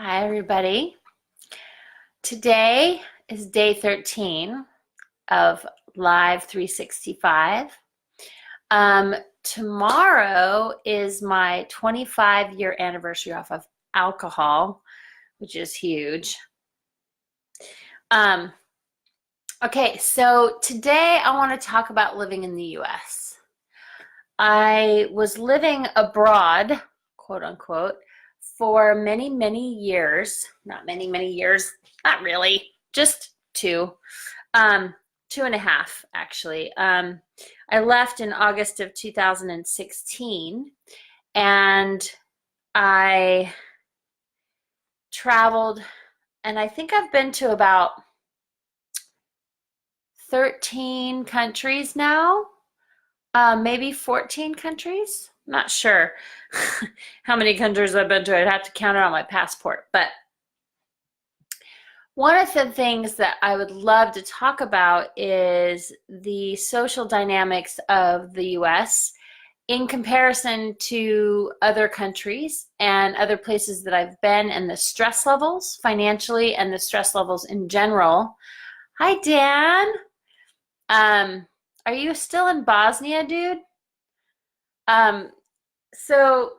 Hi, everybody. Today is day 13 of Live 365. Tomorrow is my 25-year anniversary off of alcohol, which is huge. Okay, so today I want to talk about living in the US. I was living abroad, quote unquote, for many, many years. Not many, many years. Not really. Just two. 2.5 actually. I left in August of 2016 and I traveled, and I think I've been to about 13 countries now. Maybe 14 countries. Not sure how many countries I've been to. I'd have to count it on my passport. But one of the things that I would love to talk about is the social dynamics of the US in comparison to other countries and other places that I've been, and the stress levels financially and the stress levels in general. Hi, Dan. Are you still in Bosnia, dude? Um, so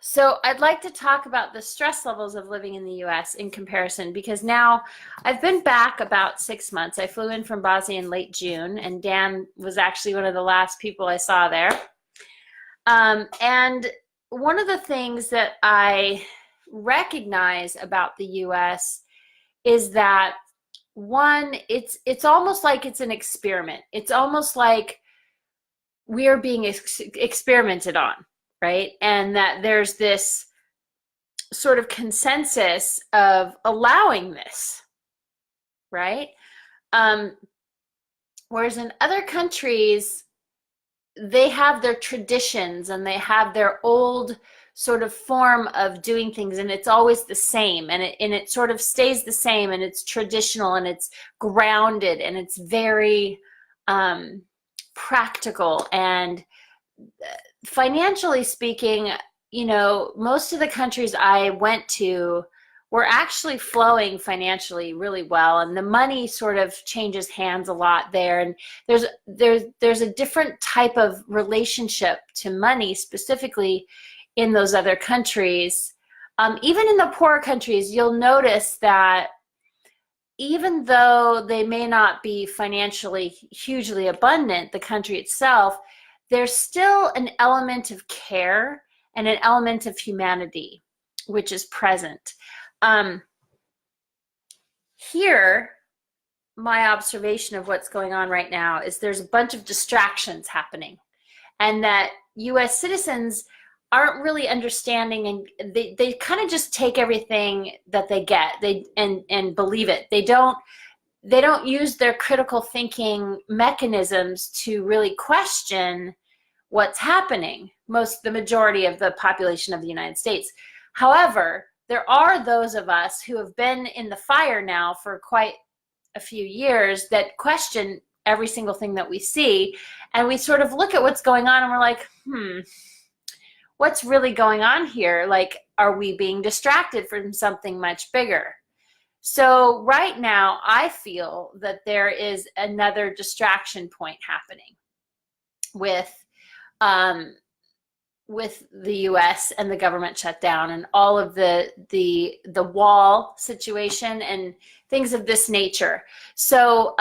so I'd like to talk about the stress levels of living in the US in comparison, because now I've been back about 6 months. I flew in from Bosnia in late June, and Dan was actually one of the last people I saw there. And one of the things that I recognize about the US is that, one, it's almost like it's an experiment. It's almost like we're being experimented on, right? And that there's this sort of consensus of allowing this, right? Whereas in other countries, they have their traditions and they have their old sort of form of doing things, and it's always the same, and it sort of stays the same, and it's traditional and it's grounded and it's very practical. And financially speaking, most of the countries I went to were actually flowing financially really well, and the money sort of changes hands a lot there. And there's a different type of relationship to money, specifically in those other countries. Even in the poorer countries, you'll notice that even though they may not be financially hugely abundant, the country itself, there's still an element of care and an element of humanity, which is present. Here, my observation of what's going on right now is there's a bunch of distractions happening, and that US citizens aren't really understanding, and they kind of just take everything that they get and believe it. They don't use their critical thinking mechanisms to really question what's happening, the majority of the population of the United States. However, there are those of us who have been in the fire now for quite a few years that question every single thing that we see, and we sort of look at what's going on and we're like, what's really going on here? Like, are we being distracted from something much bigger? So right now, I feel that there is another distraction point happening with the U.S. and the government shutdown and all of the wall situation and things of this nature. So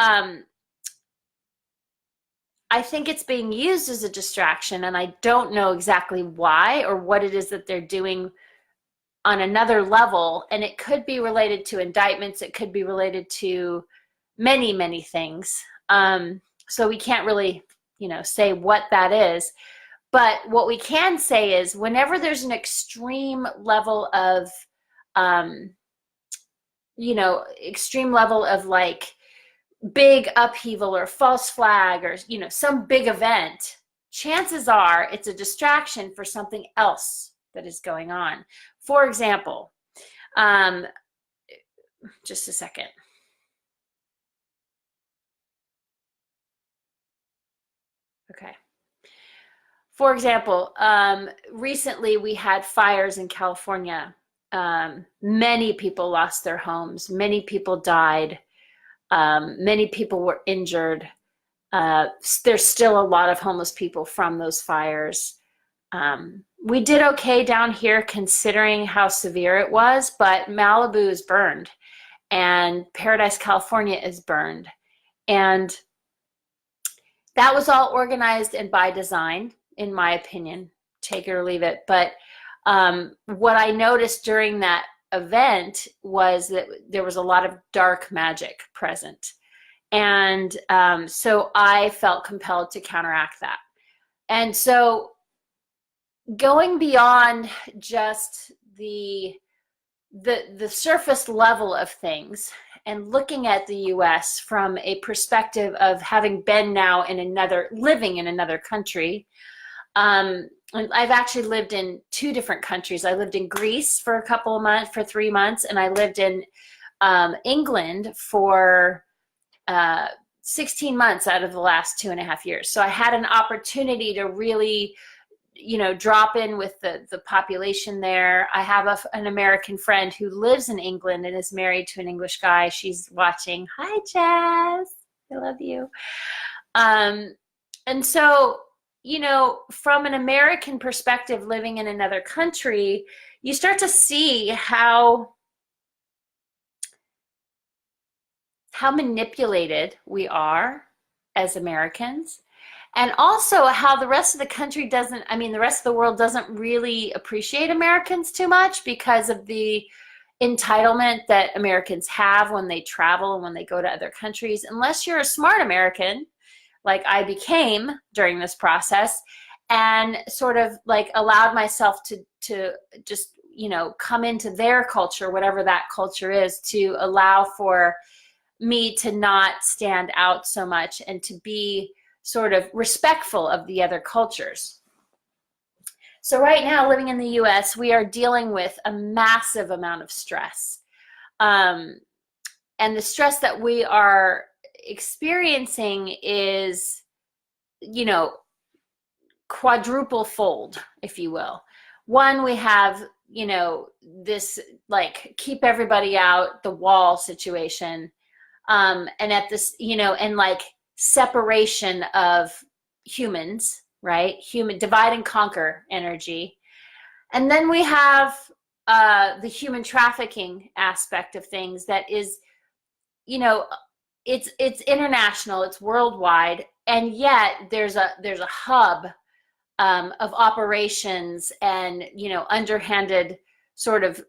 I think it's being used as a distraction, and I don't know exactly why or what it is that they're doing on another level. And it could be related to indictments. It could be related to many, many things. So we can't really, say what that is. But what we can say is, whenever there's an extreme level of, like big upheaval or false flag or, some big event, chances are it's a distraction for something else that is going on. For example, just a second. Okay. For example, recently we had fires in California. Many people lost their homes. Many people died. Many people were injured. There's still a lot of homeless people from those fires. We did okay down here considering how severe it was, but Malibu is burned and Paradise, California is burned. And that was all organized and by design, in my opinion. Take it or leave it. But what I noticed during that event was that there was a lot of dark magic present. And so I felt compelled to counteract that. And so going beyond just the surface level of things and looking at the US from a perspective of having been now living in another country. And I've actually lived in 2 different countries. I lived in Greece for 3 months, and I lived in England for 16 months out of the last 2.5 years. So I had an opportunity to really, drop in with the population there. I have an American friend who lives in England and is married to an English guy. She's watching. Hi, Jazz. I love you. And so, from an American perspective, living in another country, you start to see how manipulated we are as Americans, and also how the rest of the country the rest of the world doesn't really appreciate Americans too much because of the entitlement that Americans have when they travel and when they go to other countries. Unless you're a smart American, like I became during this process, and sort of like allowed myself to just, come into their culture, whatever that culture is, to allow for me to not stand out so much and to be sort of respectful of the other cultures. So right now, living in the US, we are dealing with a massive amount of stress. And the stress that we are experiencing is, quadruple fold, if you will. One, we have, this like keep everybody out, the wall situation. And at this, and like separation of humans, right? Human divide and conquer energy. And then we have the human trafficking aspect of things that is, it's international, it's worldwide, and yet there's a hub of operations and underhanded sort of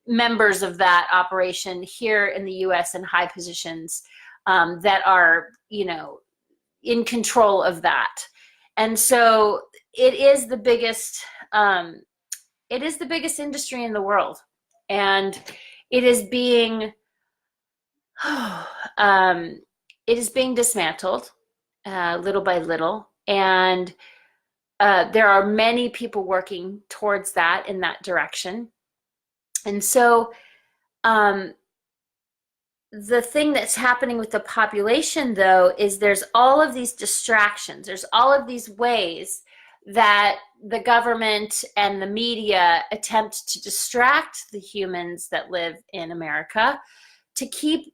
members of that operation here in the U.S. in high positions that are in control of that. And so it is the biggest industry in the world, and it is being dismantled little by little, and there are many people working towards that in that direction. And so the thing that's happening with the population, though, is there's all of these distractions. There's all of these ways that the government and the media attempt to distract the humans that live in America to keep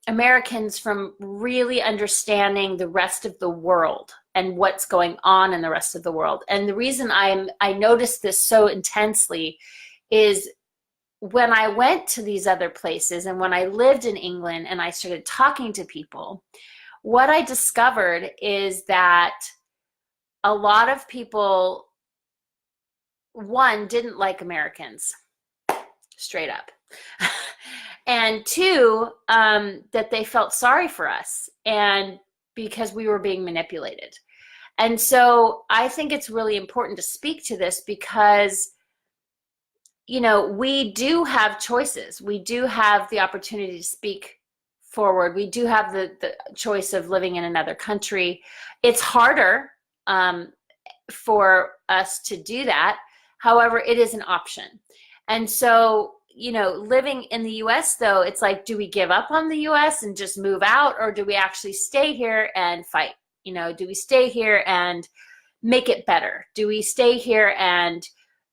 Americans from really understanding the rest of the world and what's going on in the rest of the world. And the reason I noticed this so intensely is when I went to these other places and when I lived in England and I started talking to people, what I discovered is that a lot of people, one, didn't like Americans, straight up. And 2, that they felt sorry for us, and because we were being manipulated. And so I think it's really important to speak to this because, we do have choices. We do have the opportunity to speak forward. We do have the choice of living in another country. It's harder for us to do that. However, it is an option. And so, living in the US, though, it's like, do we give up on the US and just move out, or do we actually stay here and fight? Do we stay here and make it better? Do we stay here and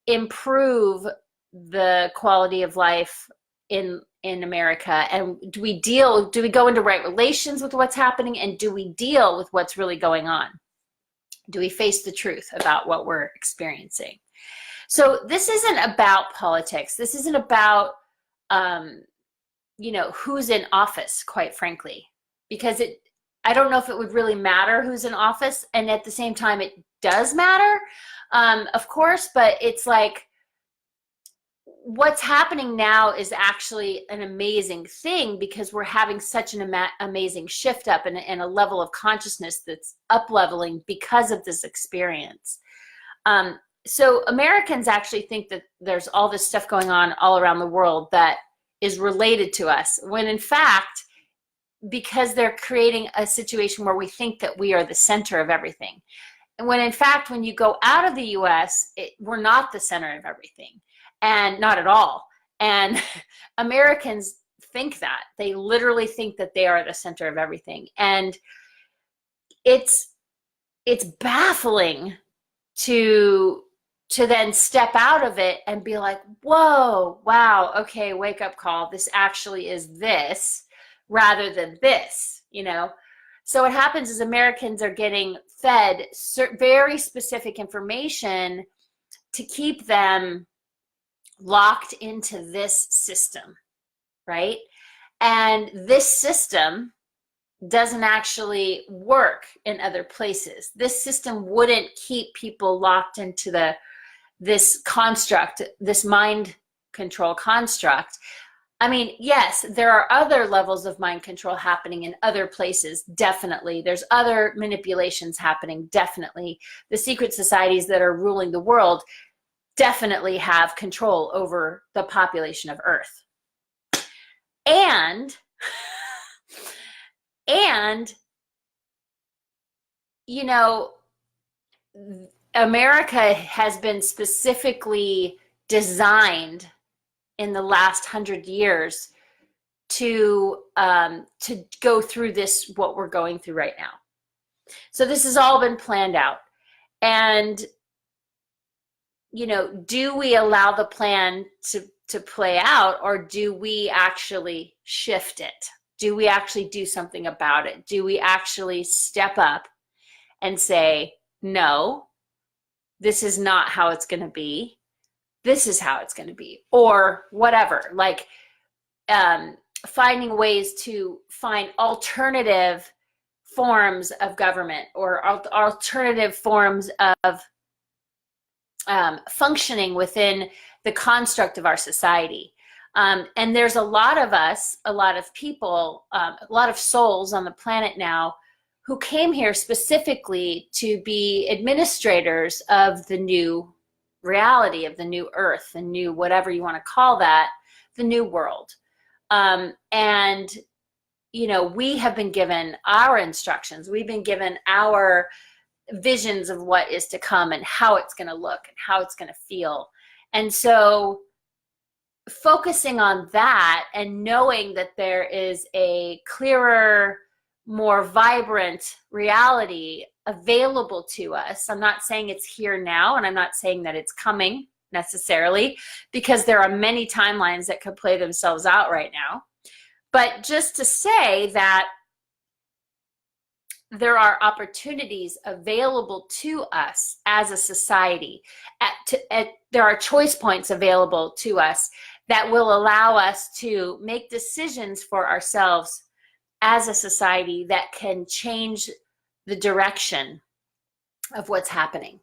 improve the quality of life in America? And do we go into right relations with what's happening, and do we deal with what's really going on? Do we face the truth about what we're experiencing? So this isn't about politics. This isn't about who's in office, quite frankly, because I don't know if it would really matter who's in office. And at the same time, it does matter, of course, but it's like, what's happening now is actually an amazing thing, because we're having such an amazing shift up and a level of consciousness that's up leveling because of this experience. So Americans actually think that there's all this stuff going on all around the world that is related to us, when in fact, because they're creating a situation where we think that we are the center of everything. And when in fact, when you go out of the US, we're not the center of everything, and not at all. And Americans think that. They literally think that they are the center of everything. And it's baffling to then step out of it and be like, whoa, wow, okay, wake up call. This actually is this rather than this, So what happens is Americans are getting fed very specific information to keep them locked into this system, right? And this system doesn't actually work in other places. This system wouldn't keep people locked into this construct, this mind control construct. I mean, yes, there are other levels of mind control happening in other places, definitely. There's other manipulations happening, definitely. The secret societies that are ruling the world definitely have control over the population of Earth. And America has been specifically designed in the last 100 years to go through this, what we're going through right now. So this has all been planned out. And, do we allow the plan to play out, or do we actually shift it? Do we actually do something about it? Do we actually step up and say, no, this is not how it's going to be. This is how it's going to be, or whatever, like finding ways to find alternative forms of government, or alternative forms of functioning within the construct of our society. And there's a lot of us, a lot of people, a lot of souls on the planet now who came here specifically to be administrators of the new reality, of the new earth, the new whatever you want to call that, the new world. And we have been given our instructions. We've been given our visions of what is to come and how it's going to look and how it's going to feel. And so focusing on that and knowing that there is a clearer, more vibrant reality available to us. I'm not saying it's here now, and I'm not saying that it's coming necessarily, because there are many timelines that could play themselves out right now. But just to say that there are opportunities available to us as a society. There are choice points available to us that will allow us to make decisions for ourselves as a society that can change the direction of what's happening.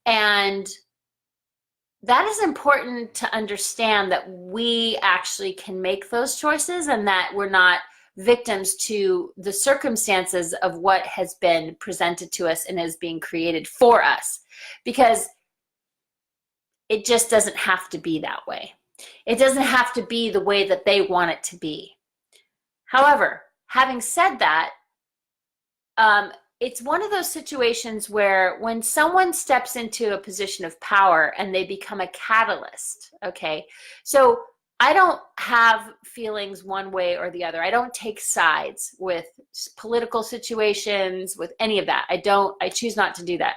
And that is important to understand, that we actually can make those choices, and that we're not victims to the circumstances of what has been presented to us and is being created for us, because it just doesn't have to be that way. It doesn't have to be the way that they want it to be. However, having said that, it's one of those situations where when someone steps into a position of power and they become a catalyst, okay? So I don't have feelings one way or the other. I don't take sides with political situations, with any of that. I choose not to do that.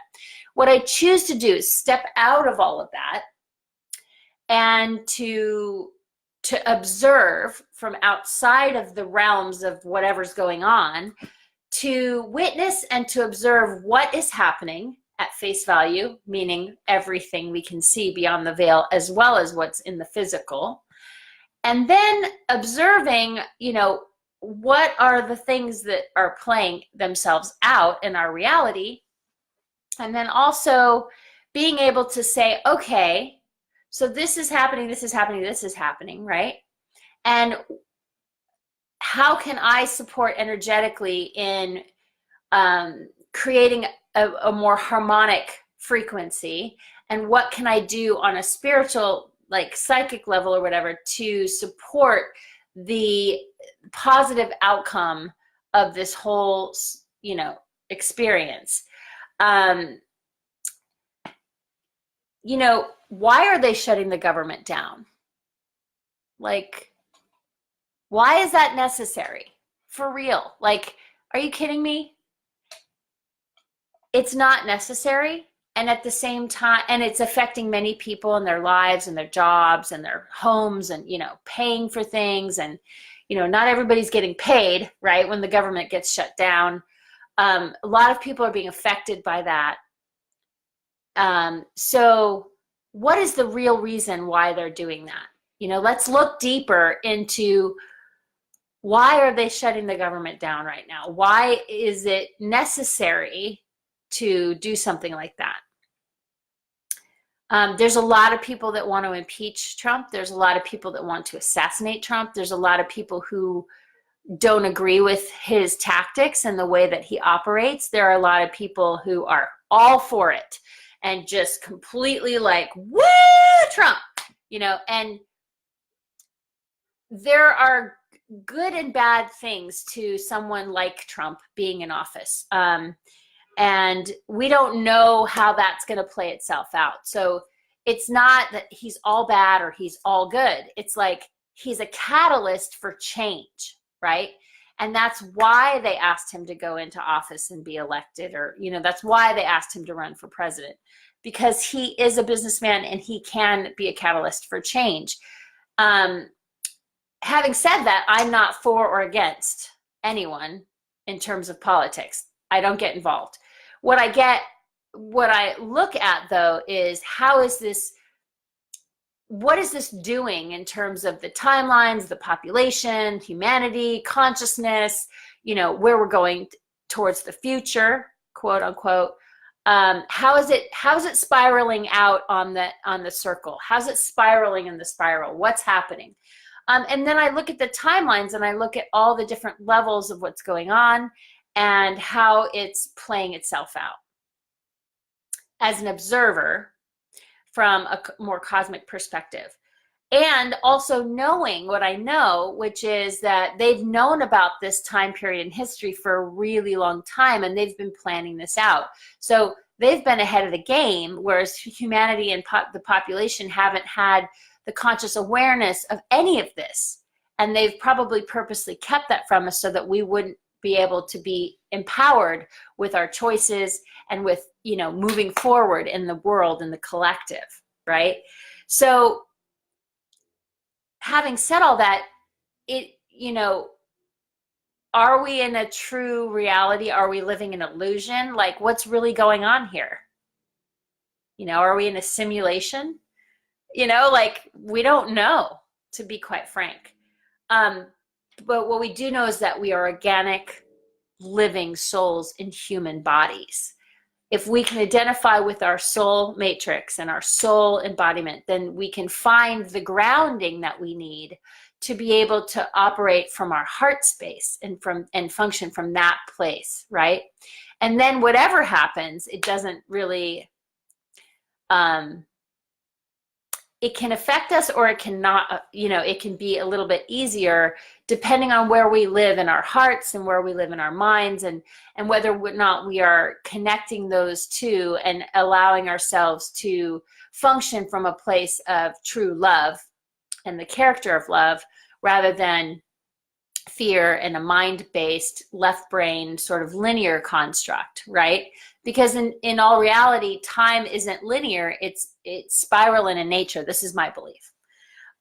What I choose to do is step out of all of that and to observe from outside of the realms of whatever's going on, to witness and to observe what is happening at face value, meaning everything we can see beyond the veil, as well as what's in the physical. And then observing, what are the things that are playing themselves out in our reality. And then also being able to say, okay, so this is happening, this is happening, this is happening, right? And how can I support energetically in creating a more harmonic frequency? And what can I do on a spiritual, like psychic level or whatever, to support the positive outcome of this whole, experience? Why are they shutting the government down? Like, why is that necessary? For real? Like, are you kidding me? It's not necessary. And at the same time, and it's affecting many people in their lives and their jobs and their homes and, paying for things. And, not everybody's getting paid, right, when the government gets shut down. A lot of people are being affected by that. So what is the real reason why they're doing that? Let's look deeper into why are they shutting the government down right now? Why is it necessary to do something like that? There's a lot of people that want to impeach Trump. There's a lot of people that want to assassinate Trump. There's a lot of people who don't agree with his tactics and the way that he operates. There are a lot of people who are all for it and just completely like, woo, Trump, and there are good and bad things to someone like Trump being in office. And we don't know how that's going to play itself out. So it's not that he's all bad or he's all good. It's like he's a catalyst for change, right? And that's why they asked him to go into office and be elected, or, that's why they asked him to run for president, because he is a businessman and he can be a catalyst for change. Having said that, I'm not for or against anyone in terms of politics. I don't get involved. What I look at though is what is this doing in terms of the timelines, the population, humanity, consciousness, where we're going towards the future, quote unquote. How is it spiraling out on the circle? How's it spiraling in the spiral? What's happening? And then I look at the timelines and I look at all the different levels of what's going on and how it's playing itself out as an observer from a more cosmic perspective. And also knowing what I know, which is that they've known about this time period in history for a really long time, and they've been planning this out. So they've been ahead of the game, whereas humanity and the population haven't had the conscious awareness of any of this. And they've probably purposely kept that from us so that we wouldn't be able to be empowered with our choices and with, moving forward in the world, in the collective, right? So having said all that, are we in a true reality? Are we living in illusion? Like, what's really going on here? Are we in a simulation? We don't know, to be quite frank. But what we do know is that we are organic, living souls in human bodies. If we can identify with our soul matrix and our soul embodiment, then we can find the grounding that we need to be able to operate from our heart space and function from that place, right? And then whatever happens, it doesn't really it can affect us or it cannot, it can be a little bit easier depending on where we live in our hearts and where we live in our minds, and whether or not we are connecting those two and allowing ourselves to function from a place of true love and the character of love, rather than fear and a mind-based left brain sort of linear construct, right? because in all reality, time isn't linear. It's spiraling in nature. This is my belief.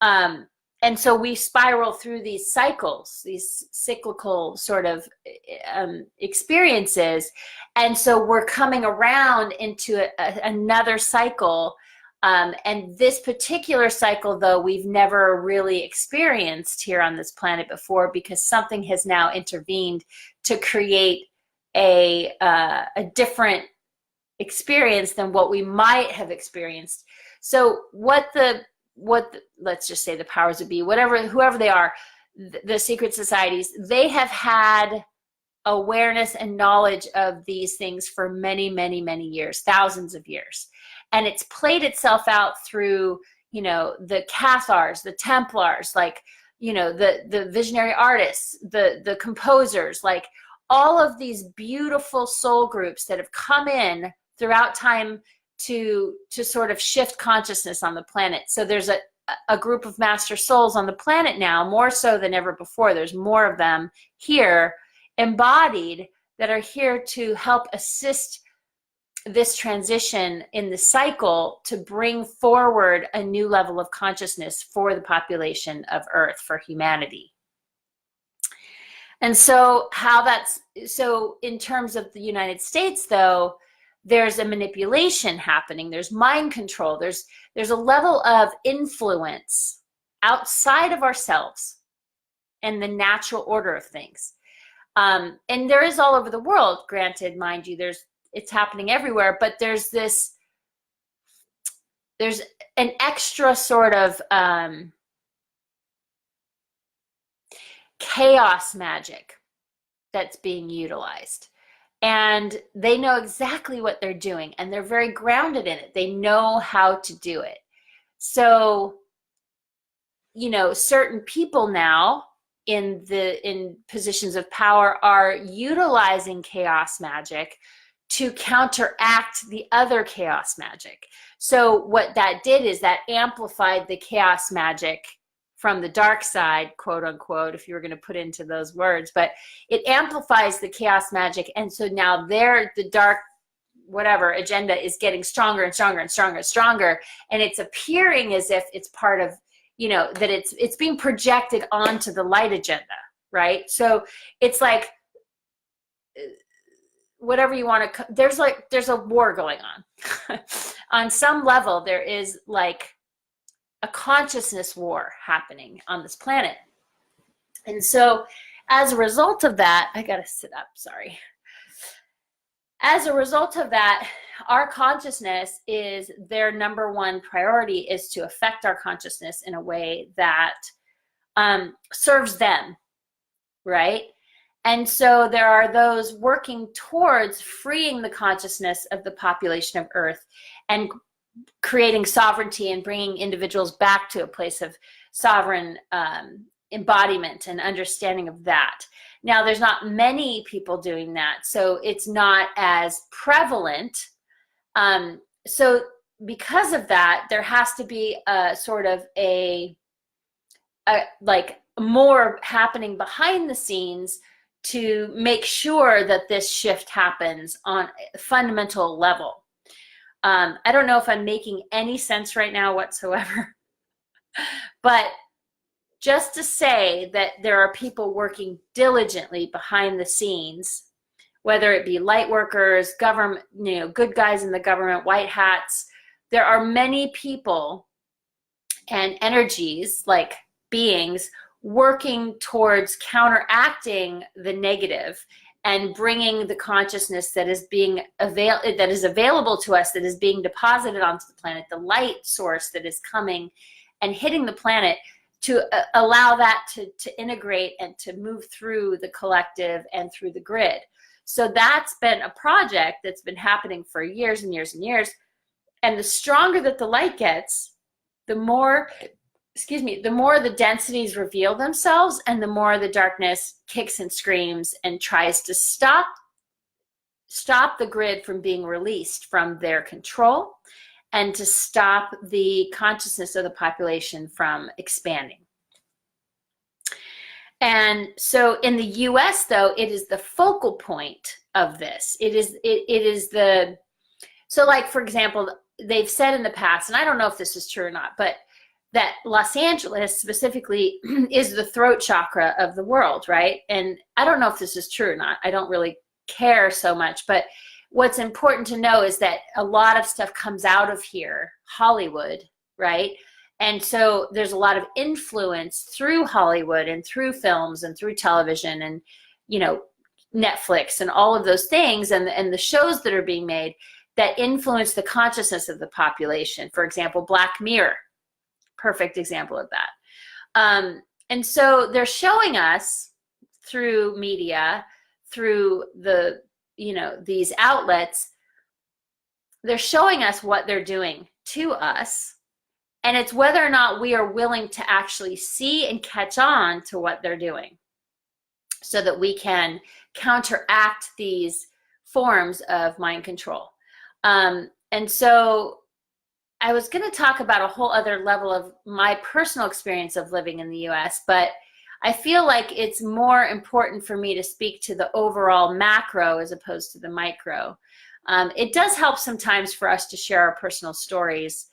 And so we spiral through these cycles, these cyclical sort of experiences. And so we're coming around into another cycle. And this particular cycle, though, we've never really experienced here on this planet before, because something has now intervened to create a different experience than what we might have experienced. So let's just say the powers that be, whoever they are, the secret societies, they have had awareness and knowledge of these things for many, many, many years, thousands of years. And it's played itself out through, the Cathars, the Templars, like, the visionary artists, the composers, like all of these beautiful soul groups that have come in throughout time to sort of shift consciousness on the planet. So there's a group of master souls on the planet now, more so than ever before. There's more of them here embodied that are here to help assist this transition in the cycle to bring forward a new level of consciousness for the population of Earth, for humanity. And so in terms of the United States, though, there's a manipulation happening. There's mind control. There's a level of influence outside of ourselves and the natural order of things. And there is all over the world, granted, mind you, it's happening everywhere, but there's an extra sort of chaos magic that's being utilized. And they know exactly what they're doing, and they're very grounded in it. They know how to do it. So, certain people now in positions of power are utilizing chaos magic to counteract the other chaos magic. So what that did is that amplified the chaos magic from the dark side, quote unquote, if you were going to put into those words, but it amplifies the chaos magic. And so now the dark, whatever agenda is getting stronger and stronger and stronger and stronger. And it's appearing as if it's part of, that it's being projected onto the light agenda, right? So it's like, whatever you want to, there's a war going on. On some level, there is like a consciousness war happening on this planet. And so as a result of that, I gotta sit up, sorry. As a result of that, our consciousness is their number one priority, is to affect our consciousness in a way that serves them, right? And so there are those working towards freeing the consciousness of the population of Earth and creating sovereignty and bringing individuals back to a place of sovereign embodiment and understanding of that. Now, there's not many people doing that, so it's not as prevalent. So because of that, there has to be a sort of a like more happening behind the scenes to make sure that this shift happens on a fundamental level. I don't know if I'm making any sense right now whatsoever, but just to say that there are people working diligently behind the scenes, whether it be light workers, government, good guys in the government, white hats, there are many people and energies, like beings, working towards counteracting the negative and bringing the consciousness that is available to us, that is being deposited onto the planet, the light source that is coming and hitting the planet, to allow that to integrate and to move through the collective and through the grid. So that's been a project that's been happening for years and years and years. And the stronger that the light gets, the more the densities reveal themselves, and the more the darkness kicks and screams and tries to stop the grid from being released from their control, and to stop the consciousness of the population from expanding. And so in the US, though, it is the focal point of this. It is the, so like, for example, they've said in the past, and I don't know if this is true or not, but that Los Angeles specifically is the throat chakra of the world, right? And I don't know if this is true or not. I don't really care so much, but what's important to know is that a lot of stuff comes out of here, Hollywood, right? And so there's a lot of influence through Hollywood and through films and through television and, you know, Netflix and all of those things, and the shows that are being made that influence the consciousness of the population. For example, Black Mirror, perfect example of that. And so they're showing us through media, through the, you know, these outlets, they're showing us what they're doing to us. And it's whether or not we are willing to actually see and catch on to what they're doing so that we can counteract these forms of mind control. And so I was going to talk about a whole other level of my personal experience of living in the US, but I feel like it's more important for me to speak to the overall macro as opposed to the micro. It does help sometimes for us to share our personal stories.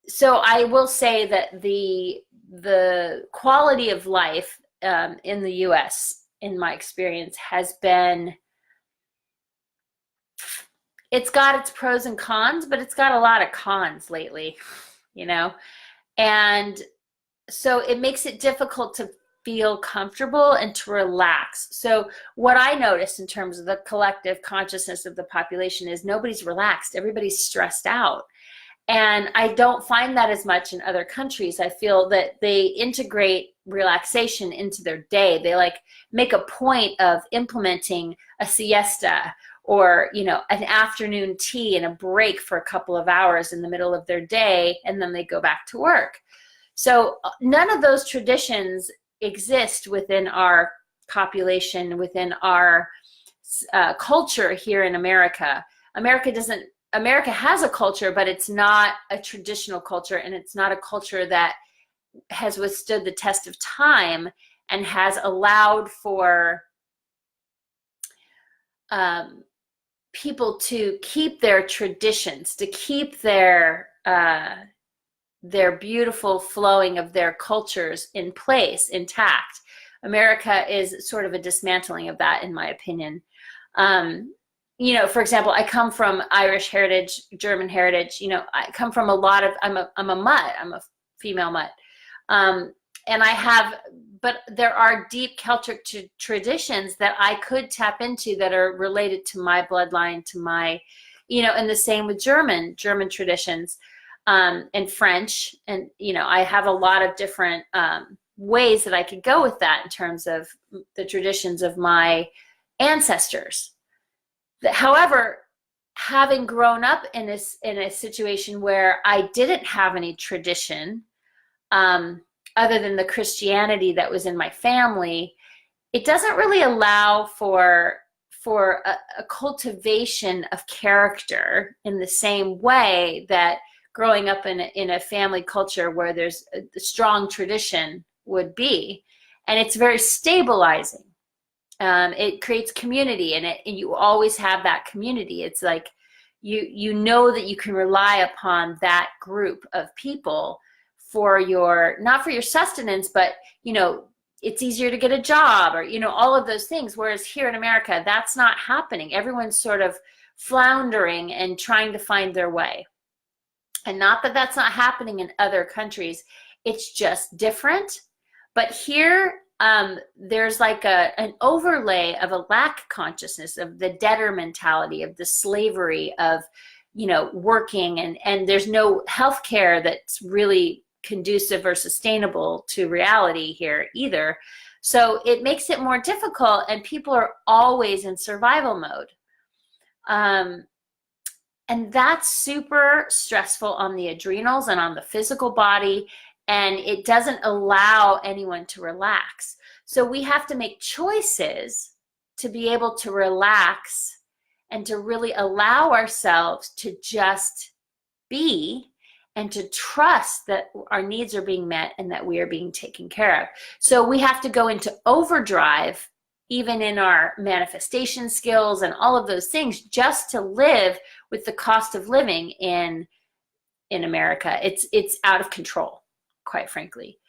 So I will say that the quality of life in the US, in my experience, has been, it's got its pros and cons, but it's got a lot of cons lately, you know? And so it makes it difficult to feel comfortable and to relax. So what I noticed in terms of the collective consciousness of the population is nobody's relaxed. Everybody's stressed out. And I don't find that as much in other countries. I feel that they integrate relaxation into their day. They like make a point of implementing a siesta or, you know, an afternoon tea and a break for a couple of hours in the middle of their day, and then they go back to work. So none of those traditions exist within our population, within our culture here in America. America has a culture, but it's not a traditional culture, and it's not a culture that has withstood the test of time and has allowed for people to keep their traditions, to keep their beautiful flowing of their cultures in place, intact. America is sort of a dismantling of that, in my opinion. You know, for example, I come from Irish heritage, German heritage. You know, I come from a lot of, I'm a mutt, I'm a female mutt. And I have, but there are deep Celtic traditions that I could tap into that are related to my bloodline, to my, you know, and the same with German traditions, and French. And, you know, I have a lot of different ways that I could go with that in terms of the traditions of my ancestors. However, having grown up in a situation where I didn't have any tradition, other than the Christianity that was in my family, it doesn't really allow for a cultivation of character in the same way that growing up in a family culture where there's a strong tradition would be. And it's very stabilizing. It creates community, and you always have that community. It's like you know that you can rely upon that group of people for not for your sustenance, but, you know, it's easier to get a job, or, you know, all of those things. Whereas here in America, that's not happening. Everyone's sort of floundering and trying to find their way. And not that that's not happening in other countries. It's just different. But here, there's like an overlay of a lack consciousness, of the debtor mentality, of the slavery of, you know, working, and there's no healthcare that's really conducive or sustainable to reality here either. So it makes it more difficult, and people are always in survival mode. And that's super stressful on the adrenals and on the physical body, and it doesn't allow anyone to relax. So we have to make choices to be able to relax and to really allow ourselves to just be and to trust that our needs are being met and that we are being taken care of. So we have to go into overdrive, even in our manifestation skills and all of those things, just to live with the cost of living in America. It's out of control, quite frankly.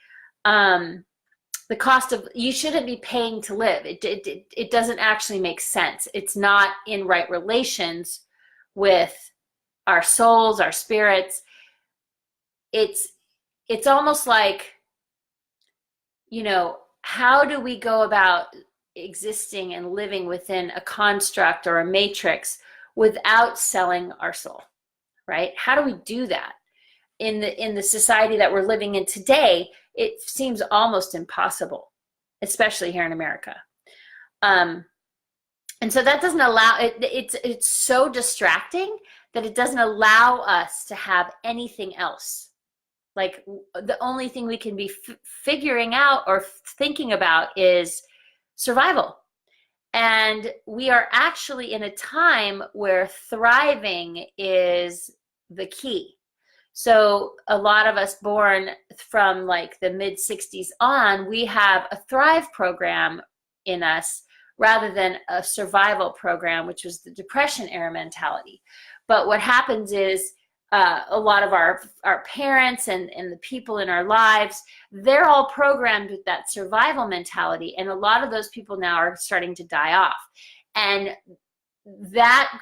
The cost of, you shouldn't be paying to live. It doesn't actually make sense. It's not in right relations with our souls, our spirits. It's almost like, how do we go about existing and living within a construct or a matrix without selling our soul, right? How do we do that? In the society that we're living in today, it seems almost impossible, especially here in America. And so that doesn't allow it. It's so distracting that it doesn't allow us to have anything else. Like, the only thing we can be figuring out or thinking about is survival. And we are actually in a time where thriving is the key. So a lot of us born from like the mid 60s on, we have a Thrive program in us rather than a survival program, which was the Depression era mentality. But what happens is a lot of our parents and the people in our lives, they're all programmed with that survival mentality. And a lot of those people now are starting to die off. And that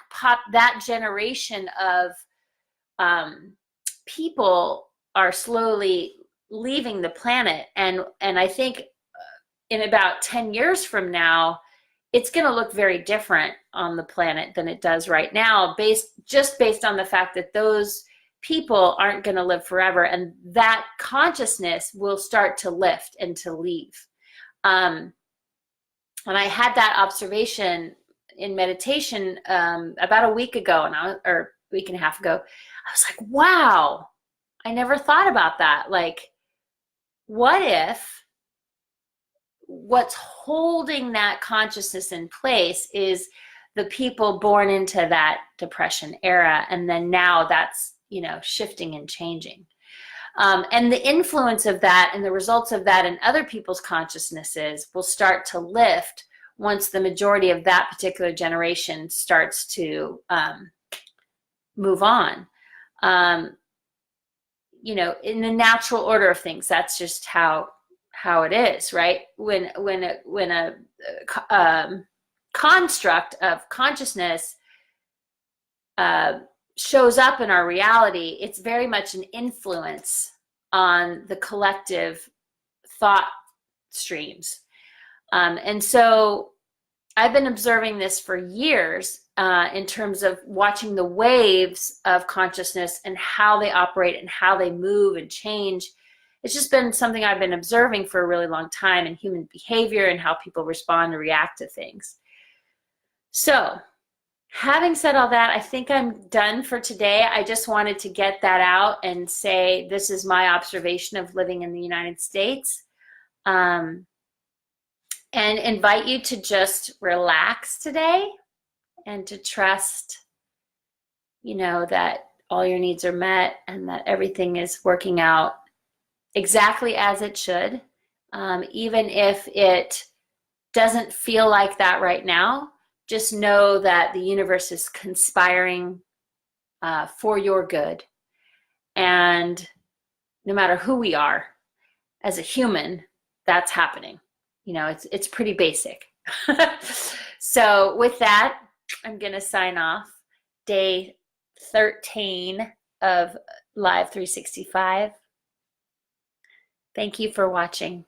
generation of people are slowly leaving the planet. And I think in about 10 years from now, it's going to look very different on the planet than it does right now, based on the fact that those people aren't going to live forever, and that consciousness will start to lift and to leave. And I had that observation in meditation about a week ago, or week and a half ago. I was like, wow, I never thought about that. Like, what if what's holding that consciousness in place is the people born into that Depression era, and then now that's, shifting and changing. And the influence of that and the results of that in other people's consciousnesses will start to lift once the majority of that particular generation starts to move on. In the natural order of things, that's just how it is, right? When a construct of consciousness shows up in our reality, it's very much an influence on the collective thought streams. And so I've been observing this for years in terms of watching the waves of consciousness and how they operate and how they move and change. It's just been something I've been observing for a really long time in human behavior and how people respond and react to things. So, having said all that, I think I'm done for today. I just wanted to get that out and say this is my observation of living in the United States. And invite you to just relax today and to trust, that all your needs are met and that everything is working out exactly as it should. Even if it doesn't feel like that right now, just know that the universe is conspiring for your good. And no matter who we are as a human, that's happening. It's pretty basic. So with that, I'm going to sign off. Day 13 of Live 365. Thank you for watching.